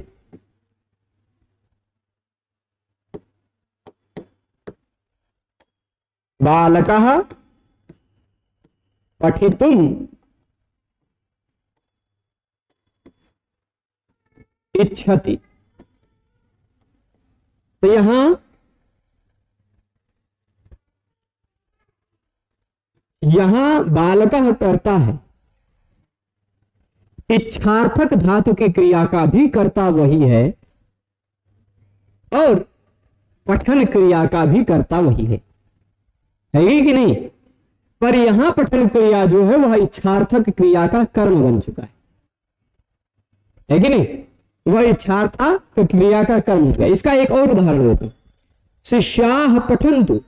बालकः पठितुम इच्छति, तो यहां बालकः करता है, इच्छार्थक धातु की क्रिया का भी कर्ता वही है और पठन क्रिया का भी कर्ता वही है कि नहीं। पर यहां पठन क्रिया जो है वह इच्छार्थक क्रिया का कर्म बन चुका है कि नहीं, वह इच्छार्थक क्रिया का कर्म हो गया। इसका एक और उदाहरण देता हूं, शिष्याः पठन्तु,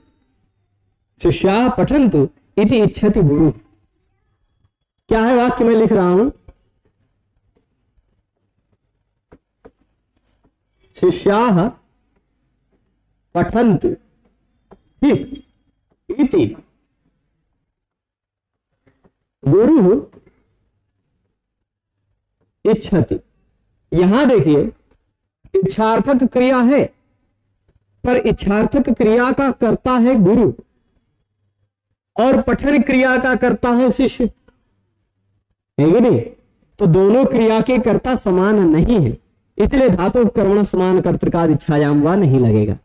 शिष्याः पठन्तु इति इच्छति गुरु। क्या है वाक्य मैं लिख रहा हूं, शिष्याः पठन्तु, ठीक, इति गुरु इच्छति। यहां देखिए इच्छार्थक क्रिया है पर इच्छार्थक क्रिया का कर्ता है गुरु और पठन क्रिया का कर्ता है शिष्य, है कि नहीं। तो दोनों क्रिया के कर्ता समान नहीं है, इसलिए धातु कर्मण समान कर्तृकाद इच्छायाम वा नहीं लगेगा।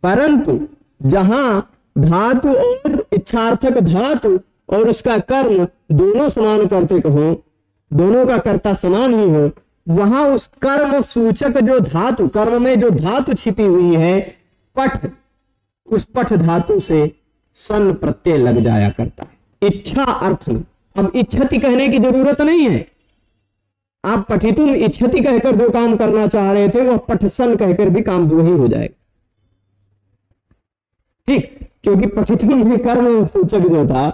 परंतु जहां धातु और इच्छार्थक धातु और उसका कर्म दोनों समान कर्तृक हो, दोनों का कर्ता समान ही हो, वहां उस कर्म सूचक जो धातु, कर्म में जो धातु छिपी हुई है पठ, उस पठ धातु से सन प्रत्यय लग जाया करता है इच्छा अर्थ में। अब इच्छति कहने की जरूरत नहीं है, आप पठितुम इच्छति कहकर जो काम करना चाह रहे थे वह पठ सन कहकर भी काम वही हो जाएगा, ठीक, क्योंकि पठितुम में कर्म सूचक जो था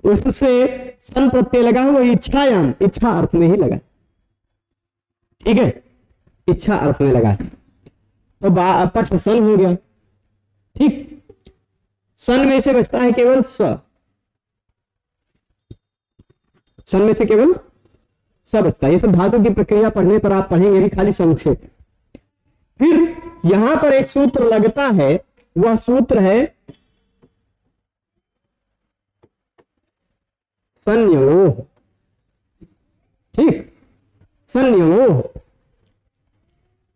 उससे सन प्रत्यय लगा, वो इच्छायाम, इच्छा अर्थ में ही लगा, ठीक है, इच्छा अर्थ में लगा, तो पठ सन हो गया। ठीक, सन में से बचता है केवल स, सन में से केवल स बचता है। ये सब धातु की प्रक्रिया पढ़ने पर आप पढ़ेंगे भी, खाली संक्षेप। फिर यहां पर एक सूत्र लगता है, वह सूत्र है संयोः, ठीक, संयोः।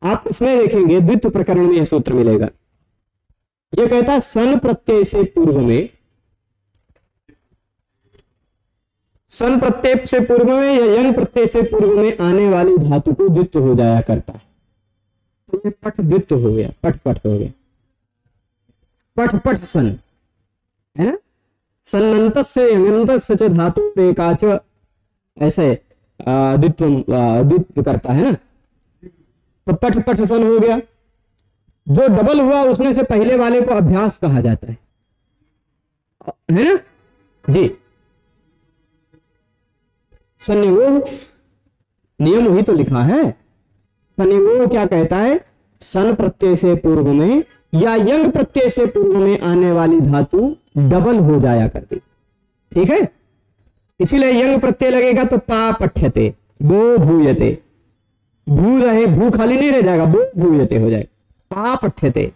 आप इसमें देखेंगे द्वितीय प्रकरण में यह सूत्र मिलेगा। यह कहता है सन प्रत्यय से पूर्व में, सन प्रत्यय से पूर्व में या यंग प्रत्यय से पूर्व में आने वाली धातु को द्वित्व हो जाया करता है। तो ये पठ द्वित्व हो गया, पठ पठ हो गया, पठ पठ सन, है ना। सन्नन्तस्य यङन्तस्य च धातु एकाच, ऐसे द्वित्व करता है ना। तो पठ पठ सन हो गया। जो डबल हुआ उसमें से पहले वाले को अभ्यास कहा जाता है ना जी। संयोः नियम वही तो लिखा है। संयोः क्या कहता है, सन प्रत्यय से पूर्व में या यंग प्रत्यय से पूर्व में आने वाली धातु डबल हो जाया करती, ठीक है। इसीलिए यंग प्रत्यय लगेगा तो पा पठ्यते, बो भूयते, भू रहे, भू खाली नहीं रह जाएगा, बो भूयते हो जाएगा, पा पठ्यते।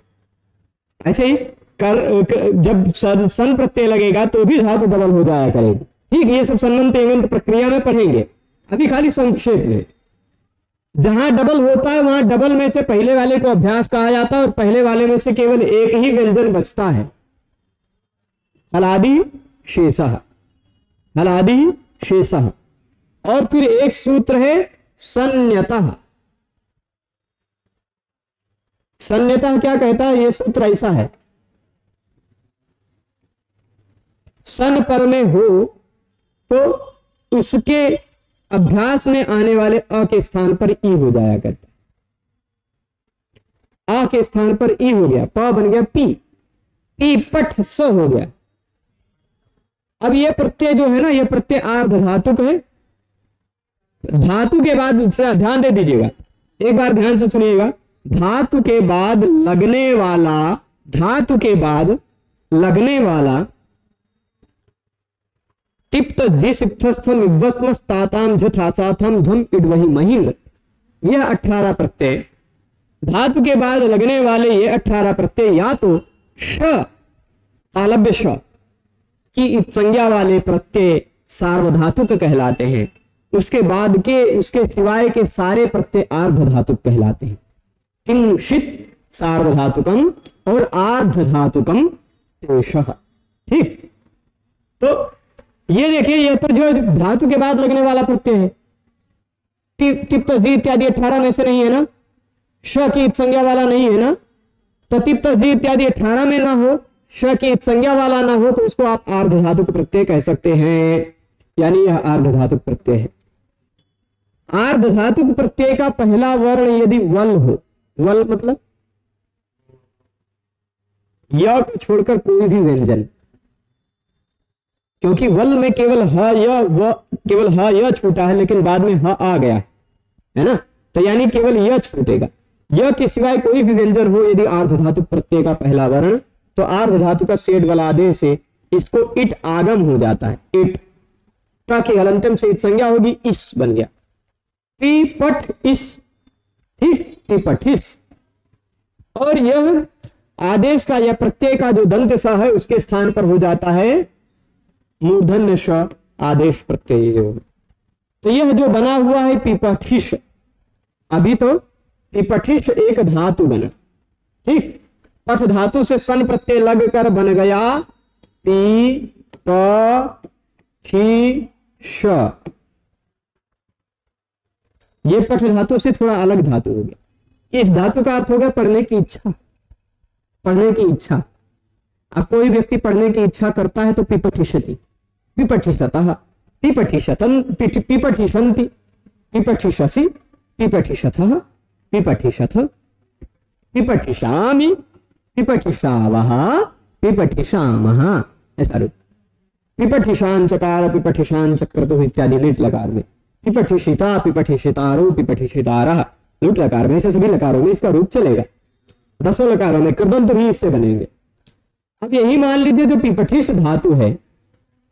ऐसे ही जब सन प्रत्यय लगेगा तो भी धातु डबल हो जाया करेगी, ठीक। ये सब सन्नंत एवंत प्रक्रिया में पढ़ेंगे, अभी खाली संक्षेप में। जहां डबल होता है वहां डबल में से पहले वाले को अभ्यास कहा जाता है और पहले वाले में से केवल एक ही व्यंजन बचता है, हलादि शेषः, हलादि शेषः। और फिर एक सूत्र है संयतः। संयतः क्या कहता है? यह सूत्र ऐसा है, सन पर में हो तो उसके अभ्यास में आने वाले अ के स्थान पर ई हो जाया करता है। आ के स्थान पर ई हो गया, प बन गया पी, पी पठ स हो गया। अब ये प्रत्यय जो है ना, ये प्रत्यय आर्ध धातुक है। धातु के बाद ध्यान दे दीजिएगा, एक बार ध्यान से सुनिएगा, धातु के बाद लगने वाला, धातु के बाद लगने वाला टिप्त जिस्थस्थम इवस्मस्ताताम झथासाथम धम इडवही महिल, यह 18 प्रत्यय, धातु के बाद लगने वाले ये 18 प्रत्यय या तो श तालव्य श की संज्ञा वाले प्रत्यय सार्वधातुक कहलाते हैं, उसके बाद के उसके सिवाय के सारे प्रत्यय आर्ध धातुक कहलाते हैं। किंशित सार्वधातुकम और आर्ध धातुकम शेषः। ठीक, तो ये देखिए, ये तो जो धातु के बाद लगने वाला प्रत्यय है, टिप तस्दी इत्यादि 18 में से नहीं है ना, श की संज्ञा वाला नहीं है ना, तो टिप तस्दी इत्यादि 18 में ना हो, श की संज्ञा वाला ना हो, तो उसको आप आर्ध धातुक प्रत्यय कह सकते हैं, यानी यह आर्ध धातुक प्रत्यय है। आर्ध धातुक प्रत्यय का पहला वर्ण यदि वल हो, वल मतलब य को छोड़कर कोई भी व्यंजन, क्योंकि वल में केवल ह य व, केवल ह य छूटा है, लेकिन बाद में ह आ गया है ना, तो यानी केवल य छूटेगा। य के सिवाय कोई भी व्यंजन हो यदि आर्ध धातुक प्रत्यय का पहला वर्ण, तो आर्ध धातु का सेठ वलादे से इसको इट आगम हो जाता है। इट टा की हलंतम से इत संज्ञा होगी, इस बन गया, पी पठ इस, ठीक, पी पठ इस। और यह आदेश का या प्रत्यय का जो दंत स है उसके स्थान पर हो जाता है मूर्धन्य श आदेश प्रत्यय। तो यह जो बना हुआ है पिपठिश, अभी तो पिपठिश एक धातु बना, ठीक, पठ धातु से सन प्रत्यय लग कर बन गया पी प ठी श। ये पठ धातु से थोड़ा अलग धातु हो गया। इस धातु का अर्थ हो गया पढ़ने की इच्छा, पढ़ने की इच्छा। अब कोई व्यक्ति पढ़ने की इच्छा करता है तो पिपठिषति, पिपठिषतः, पिपठिषतन, पिपठिषन्ति, पिपठिषसि, पिपठिषथः, पिपठिषथ, पिपठिषामि, पिपठिषावः, पिपठिषामः, ऐसा रूप। पिपठिषां चकार, पिपठिषां चक्रतुः इत्यादि लीट लकार में, पिपठिषिता, पिपठिषितारो, पिपठिषितारः लूट लकार में, ऐसे सभी लकारों में इसका रूप चलेगा। 10 लकारों में कृदंत भी इससे बनेंगे। अब यही मान लीजिए जो पिपठिष धातु है,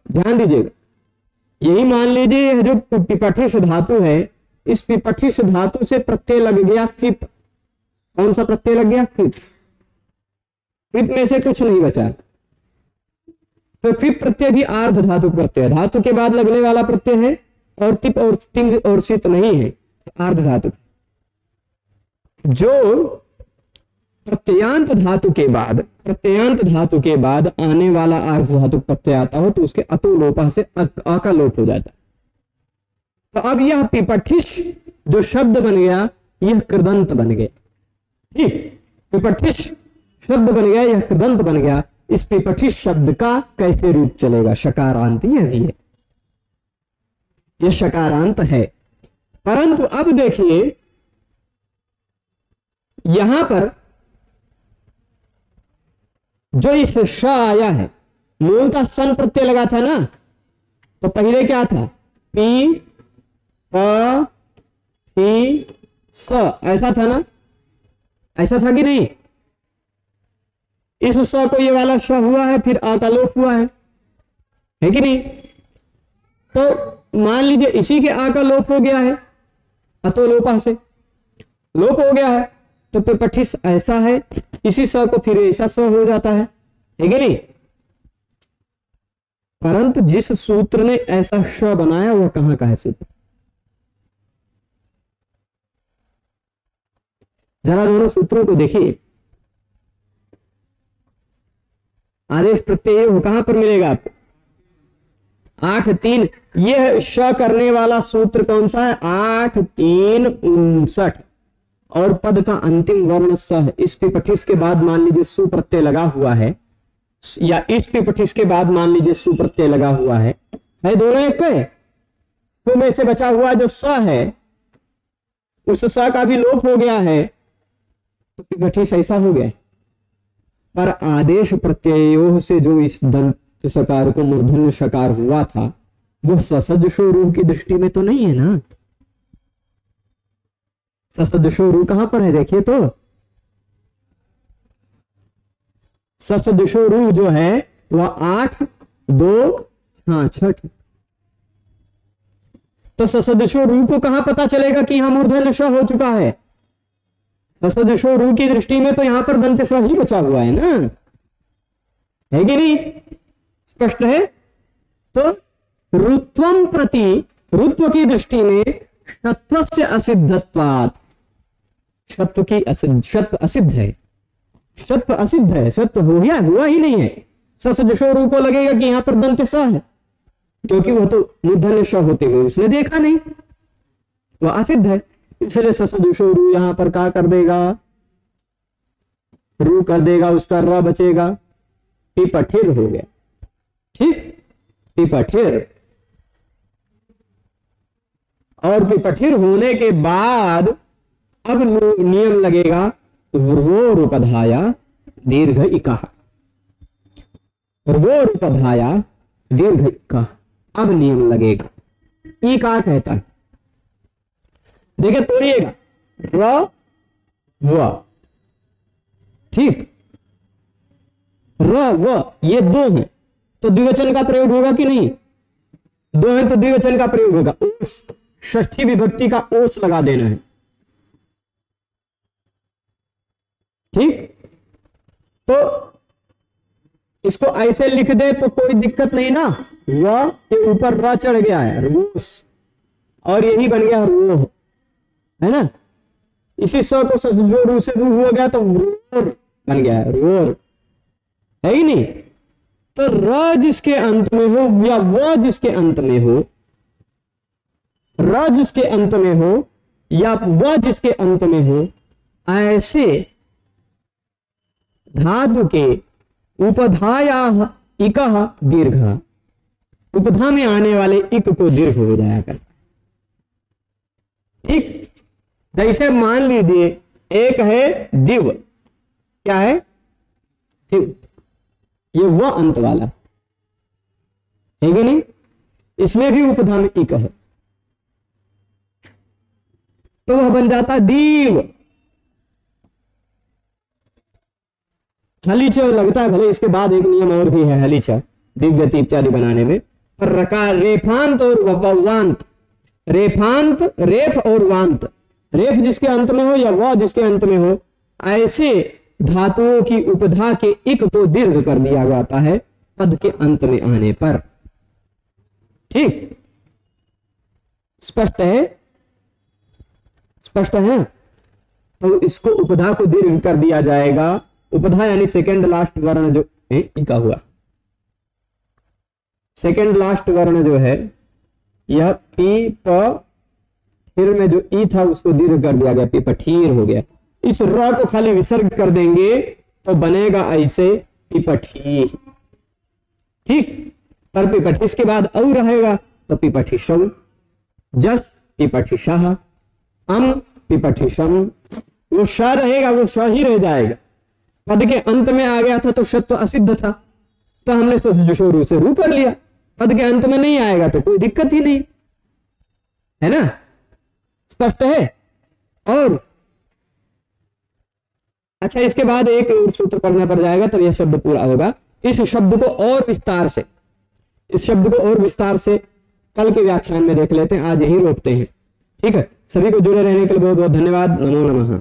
ध्यान दीजिएगा, यही मान लीजिए जो पिपठिष धातु है, इस पिपठिष धातु से प्रत्यय लग गया क्विप। कौन सा प्रत्यय लग गया? क्विप। क्विप में से कुछ नहीं बचा, तो क्विप प्रत्यय भी आर्ध धातु प्रत्यय, धातु के बाद लगने वाला प्रत्यय है और टिप और स्टिंग और सित नहीं है, आर्ध धातु। जो प्रत्ययांत धातु के बाद, प्रत्ययांत धातु के बाद आने वाला आर्ध धातु प्रत्यय आता हो तो उसके अतो लोपा से अ का लोप हो जाता है। तो अब यह पिपठिष जो शब्द बन गया यह कृदंत बन गया, ठीक, पिपठिष शब्द बन गया, यह कृदंत बन गया। इस पिपठिष शब्द का कैसे रूप चलेगा? शकारांत यह भी है, यह शकारांत है। परंतु अब देखिए यहां पर जो इस श आया है, मूलतः सन प्रत्यय लगा था ना, तो पहले क्या था? पी प ठी स, ऐसा था ना, ऐसा था कि नहीं? इस स को ये वाला श हुआ है, फिर आ का लोप हुआ है कि नहीं? तो मान लीजिए इसी के आ का लोप हो गया है, अतो लोपा से लोप हो गया है, तो पिपठिष ऐसा है, इसी स को फिर ऐसा स हो जाता है कि नहीं? परंतु जिस सूत्र ने ऐसा श बनाया वह कहां का है सूत्र? जरा दोनों सूत्रों को देखिए। आदेश प्रत्यय हो कहां पर मिलेगा आपको? 8-3। यह श करने वाला सूत्र कौन सा है? 8-3 59। और पद का अंतिम वर्ण स है। इस पिपठिस के बाद मान लीजिए सु प्रत्यय लगा हुआ है, या इस पिपठिस के बाद मान लीजिए सु प्रत्यय लगा हुआ है दोनों एक पे। सु में से बचा हुआ जो स है, उस स का भी लोप हो गया है, तो पिपठिस ऐसा हो गया। पर आदेश प्रत्ययों से जो इस दंत सकार को मूर्धन्य सकार हुआ था, वो ससदृशो रूह की दृष्टि में तो नहीं है ना। ससदृशो रूह कहां पर है? देखिए तो ससदृशो रूह जो है वह 8, 2, 6। तो ससदृशो रूह को कहां पता चलेगा कि यहां मूर्धन्य श हो चुका है? ससदृशो रूह की दृष्टि में तो यहां पर दंत स ही बचा हुआ है ना, है कि नहीं? स्पष्ट है। तो रुत्वम प्रति, रुत्व की दृष्टि में शत्वस्य असिद्धत्वात्, शत्व की शत्व असिद्ध है, शत्व असिद्ध है, शत्व हुआ ही नहीं है। ससदृशो रूह को लगेगा कि यहां पर दंत स है, क्योंकि वह तो मूर्धन्य श होते हुए उसने देखा नहीं, वह असिद्ध है। इसलिए ससदृशो रूह यहां पर क्या कर देगा? रूह कर देगा, उसका र बचेगा, पिपठिर हो गया। ठीक, पिपठिर। और पिपठिर होने के बाद अब नियम लगेगा र्वोरुपधाया दीर्घ इकाः, र्वोरुपधाया दीर्घ इकाः। अब नियम लगेगा। ई क्या कहता है? देखिए तोड़िएगा, र व, ठीक, र व ये दो हैं तो द्विवचन का प्रयोग होगा कि नहीं? दो हैं तो द्विवचन का प्रयोग होगा। ओस, षष्ठी विभक्ति का ओस लगा देना है। ठीक, तो इसको ऐसे लिख दे तो कोई दिक्कत नहीं ना। व के ऊपर र चढ़ गया है, रूस, और यही बन गया रोह, है ना। इसी स को ससदृशो रूह से रूह हो गया तो रोर बन गया है, रोर, है ही नहीं। तो र जिसके अंत में हो या व जिसके अंत में हो, र जिसके अंत में हो या व जिसके अंत में हो, ऐसे धातु के उपधाया इकः दीर्घ, उपधा में आने वाले इक को दीर्घ हो जाया कर। ठीक, जैसे मान लीजिए एक है दिव, क्या है? दिव, ये वह अंत वाला है कि नहीं? इसमें भी उपधा में इक है, तो वह बन जाता दीव। हलीच लगता है भले, इसके बाद एक नियम और भी है हलीच, दिव्यति इत्यादि बनाने में। पर रकार, रेफांत और वांत, रेफांत, रेफ और वांत, रेफ जिसके अंत में हो या व जिसके अंत में हो, ऐसे धातुओं की उपधा के इक को दीर्घ कर दिया जाता है पद के अंत में आने पर। ठीक, स्पष्ट है? स्पष्ट है। तो इसको उपधा को दीर्घ कर दिया जाएगा। उपधा यानी सेकेंड लास्ट वर्ण जो इका हुआ, सेकेंड लास्ट वर्ण जो है यह पी प फिर में जो ई था उसको दीर्घ कर दिया गया, पिपठीर हो गया। इस र को खाली विसर्ग कर देंगे तो बनेगा ऐसे पिपठी। ठीक, पर पिपठिस के बाद औ रहेगा तो पिपठिशौ, जस पिपठिशः, अम पिपठिशम, वो श रहेगा, वो श ही रह जाएगा। पद के अंत में आ गया था तो शत्व असिद्ध था, तो हमने ससदृशो रूह से रूह कर लिया। पद के अंत में नहीं आएगा तो कोई दिक्कत ही नहीं, है ना। स्पष्ट है। और अच्छा, इसके बाद एक और सूत्र पढ़ना पड़ जाएगा तब यह शब्द पूरा होगा। इस शब्द को और विस्तार से, इस शब्द को और विस्तार से कल के व्याख्यान में देख लेते हैं, आज यही रोकते हैं। ठीक है, सभी को जुड़े रहने के लिए बहुत बहुत धन्यवाद। नमो नमः।